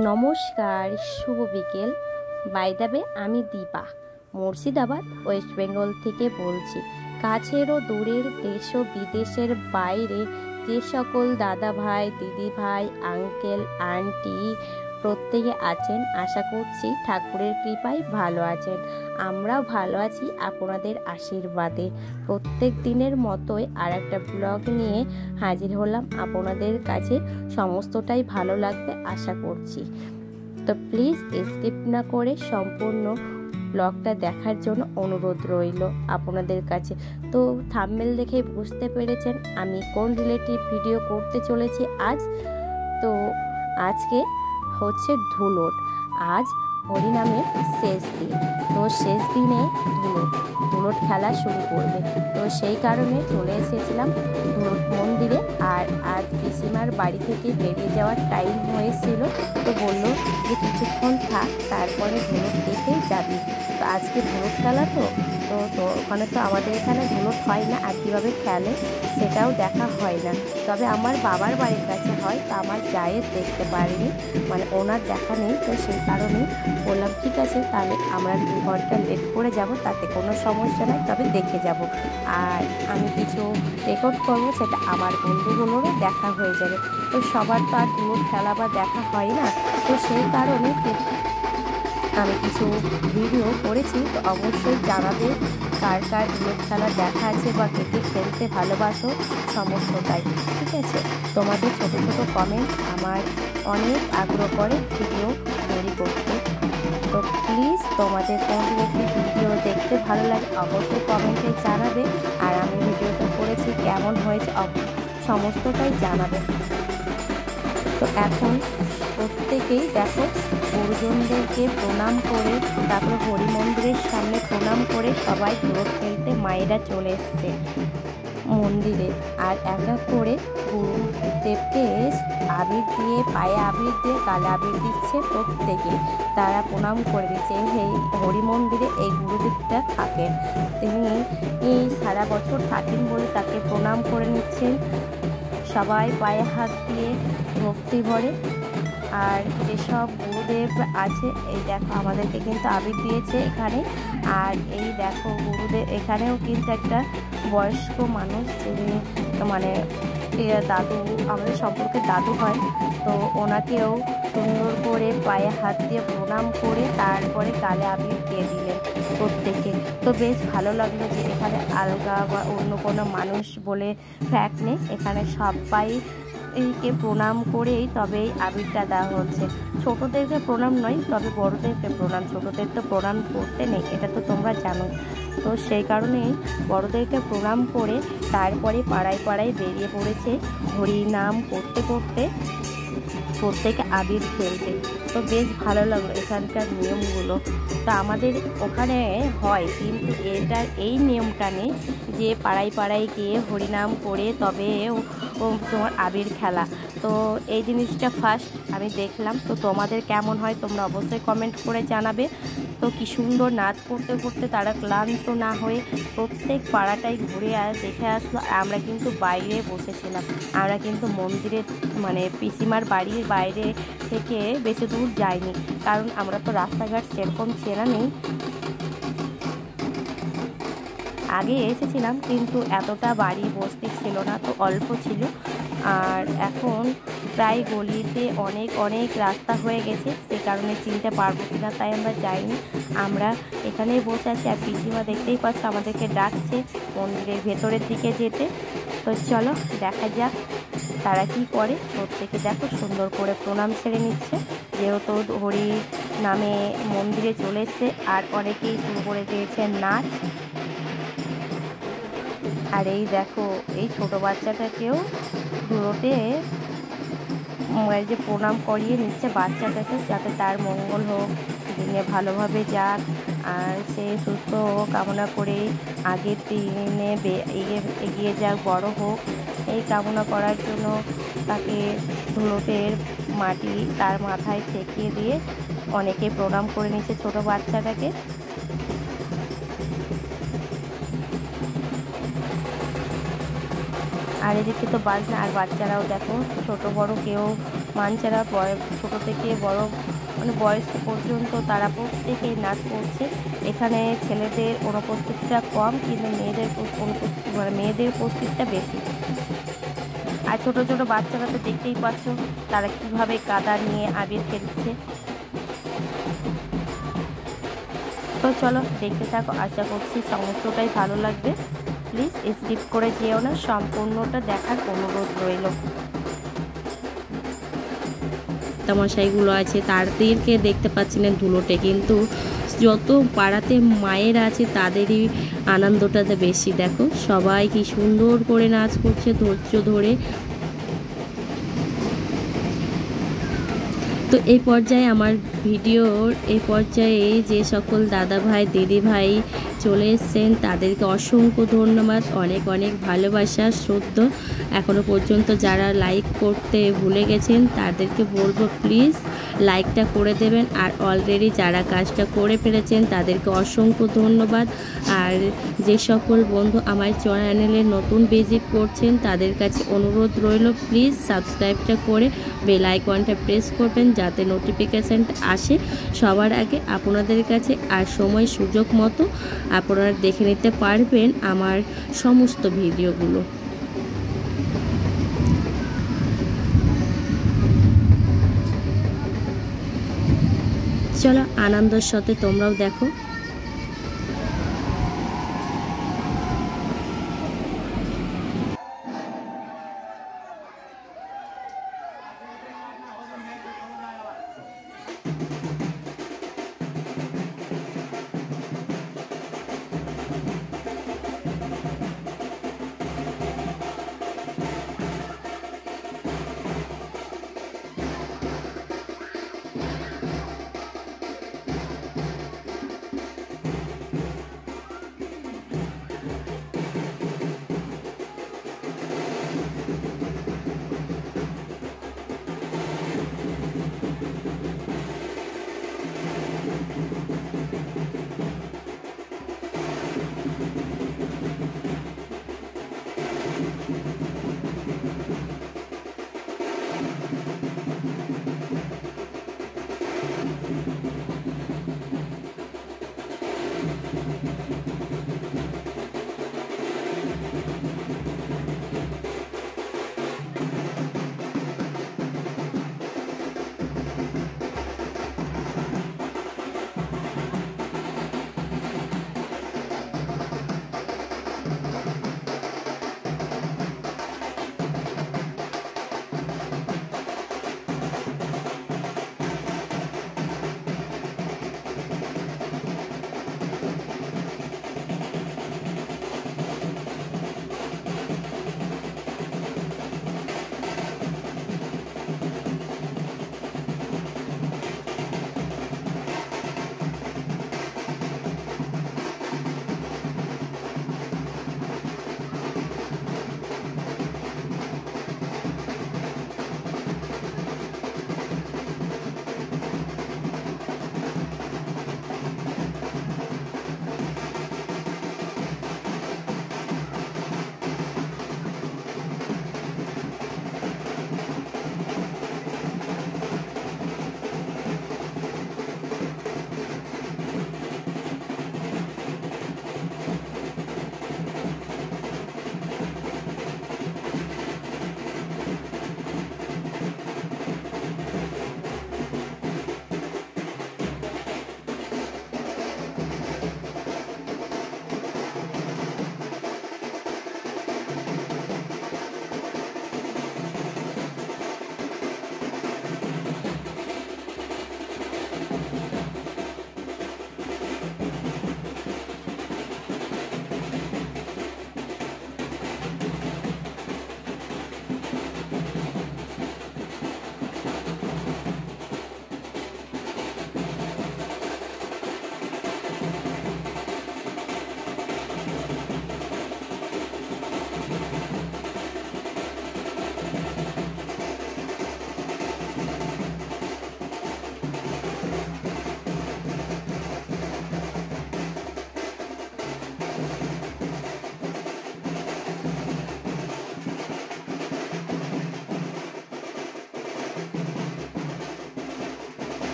নমস্কার, শুভ বিকেল। By the way, আমি দীপা মুর্শিদাবাদ, ওয়েস্ট বেঙ্গল থেকে বলছি। কাছের ও দূরের দেশ ও বিদেশের বাইরে যে সকল দাদা ভাই, দিদি ভাই, আঙ্কেল আন্টি প্রত্যেকে আছেন, আশা করছি ঠাকুরের কৃপায় ভালো আছেন। আমরাও ভালো আছি আপনাদের আশীর্বাদে। প্রত্যেক দিনের মতোই আর একটা ব্লগ নিয়ে হাজির হলাম আপনাদের কাছে। সমস্তটাই ভালো লাগবে আশা করছি। তো প্লিজ স্কিপ না করে সম্পূর্ণ ব্লগটা দেখার জন্য অনুরোধ রইল আপনাদের কাছে। তো থাম্বনেল দেখে বুঝতে পেরেছেন আমি কোন রিলেটিভ ভিডিও করতে চলেছি আজ। তো আজকে হচ্ছে ধুলট। আজ হরিনামের শেষ দিন। তো শেষ দিনে ধুলট খেলা শুরু করবে। তো সেই কারণে চলে এসেছিলাম ধুলট মন্দিরে। আর আজ পিসিমার বাড়ি থেকে বেরিয়ে যাওয়ার টাইম হয়েছিল। তো বললো যে কিছুক্ষণ থাক, তারপরে ধুলট দেখেই যাবি। তো আজকে ধুলট খেলা তো ওখানে তো আমাদের এখানে ধুলট হয় না, আর কীভাবে খেলে সেটাও দেখা হয় না। তবে আমার বাবার বাড়ির কাছে হয়, তো আমার জায়ের দেখতে পারিনি, মানে ওনার দেখা নেই। তো সেই কারণেই বললাম ঠিক আছে, তাহলে আমরা 2 ঘন্টা লেট করে যাব, তাতে কোনো সমস্যা নাই, তবে দেখে যাব। আর আমি কিছু রেকর্ড করবো, সেটা আমার বন্ধুগুলোরও দেখা হয়ে যাবে। তো সবার তো আর ধুলট খেলা বা দেখা হয় না, তো সেই কারণে আমি কিছু ভিডিও করেছি। তো অবশ্যই জানাবে কার কার ধুলট খেলা দেখা আছে বা কে কে খেলতে ভালোবাসো, সমস্তটাই। ঠিক আছে, তোমাদের ছোটো ছোটো কমেন্ট আমার অনেক আগ্রহ করে ভিডিও তৈরি করতে। তো প্লিজ তোমাদের কোন রিলেটিভ ভিডিও দেখতে ভালো লাগে অবশ্যই কমেন্টে জানাবে। আর আমি ভিডিওটা করেছি কেমন হয়েছে সমস্তটাই জানাবে। তো এখন প্রত্যেকেই দেখো গুরুজনদেরকে প্রণাম করে, তারপর হরি মন্দিরের সামনে প্রণাম করে সবাই ধুলট খেলতে মায়েরা চলে এসছে মন্দিরে। আর এক এক করে গুরুদেবকে আবির দিয়ে, পায়ে আবির দিয়ে, গালে আবির দিচ্ছে প্রত্যেকে। তারা প্রণাম করে দিচ্ছে। এই হরি মন্দিরে এই গুরুদেবটা থাকেন, তিনি সারা বছর থাকেন বলে তাকে প্রণাম করে নিচ্ছেন সবাই পায়ে হাত দিয়ে ভক্তি ভরে। আর যেসব গুরুদেব আছে, এই দেখো আমাদেরকে কিন্তু আবির দিয়েছে এখানে। আর এই দেখো গুরুদেব এখানেও কিন্তু একটা বয়স্ক মানুষ, যিনি মানে দাদু, আমাদের সম্পর্কে দাদু হয়। তো ওনাকেও সুন্দর করে পায়ে হাত দিয়ে প্রণাম করে তারপরে গালে আবির দিয়ে দিলেন প্রত্যেকে। তো বেশ ভালো লাগলো যে এখানে আলগা বা অন্য কোনো মানুষ বলে ফ্যাক্ট নেই, এখানে সবাই এইকে প্রণাম করেই তবেই আবিরটা দেওয়া হচ্ছে। ছোটোদেরকে প্রণাম নয়, তবে বড়োদেরকে প্রণাম। ছোটোদের তো প্রণাম করতে নেই, এটা তো তোমরা জানো। তো সেই কারণেই বড়োদেরকে প্রণাম করে তারপরে পাড়ায় পাড়ায় বেরিয়ে পড়েছে হরি নাম করতে করতে প্রত্যেকে আবির খেলতে। তো বেশ ভালো লাগলো এখানকার নিয়মগুলো। তো আমাদের ওখানে হয়, কিন্তু এই নিয়মটা নেই যে পাড়ায় পাড়ায় গিয়ে হরিনাম করে তবে তোমার আবির খেলা। তো এই জিনিসটা ফার্স্ট আমি দেখলাম। তো তোমাদের কেমন হয় তোমরা অবশ্যই কমেন্ট করে জানাবে। তো কি সুন্দর নাচ করতে করতে তারা ক্লান্ত না হয়ে প্রত্যেক পাড়াটাই ঘুরে দেখে আসলো। আমরা কিন্তু বাইরে বসেছিলাম, আমরা কিন্তু মন্দিরে মানে পিসিমার বাড়ির বাইরে থেকে বেশি দূর যাইনি, কারণ আমরা তো রাস্তাঘাট সেরকম চেনা নেই। আগে এসেছিলাম কিন্তু এতটা বাড়ি বসতি ছিল না, তো অল্প ছিল। আর এখন প্রায় গলিতে অনেক অনেক রাস্তা হয়ে গেছে, সে কারণে চিনতে পারবো কিনা তাই আমরা যাইনি। আমরা এখানেই বসে আছি। আর পিসিমা দেখতেই পাচ্ছ আমাদেরকে ডাকছে মন্দিরের ভেতরের দিকে যেতে। তো চলো দেখা যাক তারা কি করে। প্রত্যেকে দেখো সুন্দর করে প্রণাম সেরে নিচ্ছে, যেহেতু হরি নামে মন্দিরে চলে এসছে। আর অনেকেই শুরু করে দিয়েছে নাচ। আর এই দেখো এই ছোট বাচ্চাটাকেও ধুলোতে যে প্রণাম করিয়ে নিচ্ছে বাচ্চাটাকে, যাতে তার মঙ্গল হোক, দিনে ভালোভাবে যাক আর সে সুস্থ কামনা করে আগের দিনে এগিয়ে যাক, বড় হোক, এই কামনা করার জন্য তাকে ধুলোটের মাটি তার মাথায় ঠেকিয়ে দিয়ে অনেকে প্রণাম করে নিচ্ছে ছোট বাচ্চাটাকে। আর এদিকে তো বাজনা, আর বাচ্চারাও দেখো ছোট বড় কেউ মাঞ্চারা ছোট থেকে বড় মানে বয়স পর্যন্ত তারা প্রত্যেকেই নাচ করছে। এখানে ছেলেদের অনুপস্থিতিটা কম, কিন্তু মেয়েদের উপস্থিতিটা বেশি। আর ছোট ছোট বাচ্চারা তো দেখতেই পাচ্ছ তারা কিভাবে কাদা নিয়ে আবির খেলছে। তো চলো দেখতে থাকো, আশা করছি সমস্তটাই ভালো লাগবে। প্লিজ স্কিপ করে যেও না, সম্পূর্ণটা দেখার অনুরোধ রইল। তামাশাইগুলো আছে তাদেরকে দেখতে পাচ্ছি না ধুলোটে, কিন্তু যত পাড়াতে মায়ের আছে তাদেরই আনন্দটা বেশি। দেখো সবাই কি সুন্দর করে নাচ করছে ধৈর্য ধরে। তো এই পর্যায়ে আমার ভিডিওর এই পর্যায়ে যে সকল দাদা ভাই দিদি ভাই চলে এসছেন তাদেরকে অসংখ্য ধন্যবাদ, অনেক অনেক ভালোবাসা শ্রদ্ধা। এখনও পর্যন্ত যারা লাইক করতে ভুলে গেছেন তাদেরকে বলবো প্লিজ লাইকটা করে দেবেন। আর অলরেডি যারা কাজটা করে ফেলেছেন তাদেরকে অসংখ্য ধন্যবাদ। আর যে সকল বন্ধু আমার চ্যানেলে নতুন ভিজিট করছেন তাদের কাছে অনুরোধ রইল প্লিজ সাবস্ক্রাইবটা করে বেল আইকনটা প্রেস করবেন, যাতে নোটিফিকেশানটা আসে সবার আগে আপনাদের কাছে। আর সময় সুযোগ মতো আপনারা দেখে নিতে পারবেন আমার সমস্ত ভিডিওগুলো। চলো আনন্দের সাথে তোমরাও দেখো।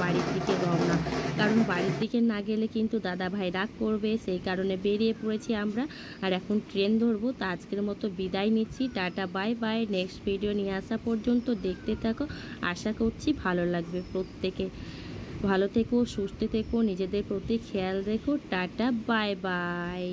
বাড়ির দিকে রওনা, কারণ বাড়ির দিকে না গেলে কিন্তু দাদা ভাই রাগ করবে, সেই কারণে বেরিয়ে পড়েছি আমরা। আর এখন ট্রেন ধরবো। তো আজকের মতো বিদায় নিচ্ছি, tata bye bye. Next video নিয়ে আসা পর্যন্ত দেখতে থাকো, আশা করছি ভালো লাগবে প্রত্যেকে। ভালো থেকো, সুস্থ থেকো, নিজেদের প্রতি খেয়াল রেখো, টাটা বাই বাই।